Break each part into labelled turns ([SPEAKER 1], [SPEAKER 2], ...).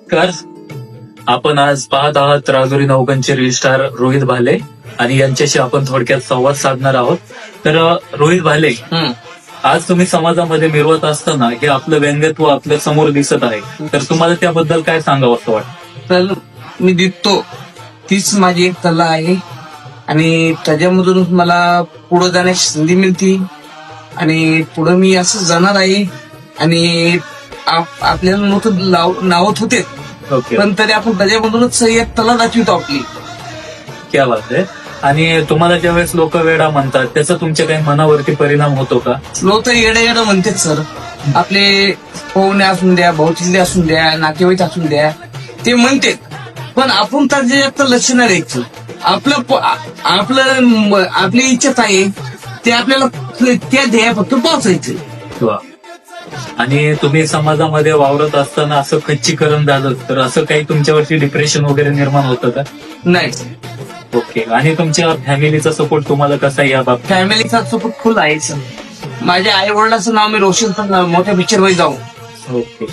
[SPEAKER 1] नमस्कार. आपण आज पाहत आहात राजुरी नौकांचे रील स्टार रोहित भाले आणि यांच्याशी आपण थोडक्यात संवाद साधणार आहोत. तर रोहित भाले, आज तुम्ही समाजामध्ये मिरवत असताना हे आपलं व्यंगत्व आपल्या समोर दिसत आहे, तर तुम्हाला त्याबद्दल काय सांगावं असं वाटतं?
[SPEAKER 2] तर मी दिसतो तीच माझी एक कला आहे आणि त्याच्यामधून मला पुढे जाण्याची संधी मिळते आणि पुढे मी असं जाणार आहे. आणि आपल्याला लोक नावत होते,
[SPEAKER 1] ओके,
[SPEAKER 2] पण तरी आपण त्याच्यामधूनच एक कला दाखवतो आपली.
[SPEAKER 1] क्या बात आहे. आणि तुम्हाला ज्यावेळेस लोक वेडा म्हणतात त्याचा तुमच्या काही मनावरती परिणाम होतो का?
[SPEAKER 2] लोक येडे येडं म्हणतात सर. आपले पाहुणे असून द्या, भाऊचिले असून द्या, नातेवाईक असून द्या, ते म्हणतात, पण आपण त्याच्या लक्ष नाही द्यायचं. आपली इच्छा आहे ते आपल्याला त्या ध्येया फक्त पोहोचायचं.
[SPEAKER 1] वा. आणि तुम्ही समाजामध्ये वावरत असताना असं खच्चीकरण झालं तर असं काही तुमच्यावरती डिप्रेशन वगैरे निर्माण होतं का?
[SPEAKER 2] नाही,
[SPEAKER 1] ओके. आणि तुमच्या फॅमिलीचा सपोर्ट तुम्हाला कसा आहे या बाबतीत?
[SPEAKER 2] फॅमिलीचा सपोर्ट फुल आहे सर. माझ्या आई वडिलांचं नाव मी रोशन पण मोठ्या पिक्चर मध्ये जाऊ.
[SPEAKER 1] ओके,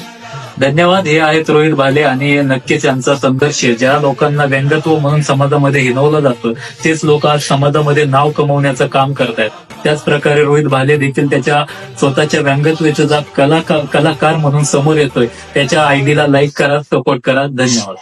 [SPEAKER 1] धन्यवाद. हे आहेत रोहित भाले आणि नक्कीच यांचा संघर्ष ज्या लोकांना व्यंगत्व म्हणून समाजामध्ये हिणवलं जातं तेच लोक आज समाजामध्ये नाव कमवण्याचं काम करतायत. त्याच प्रकारे रोहित भाले देखील त्याच्या स्वतःच्या व्यंगत्वाचा कलाकार म्हणून समोर येतोय. त्याच्या आयडीला लाईक करा, सपोर्ट करा. धन्यवाद.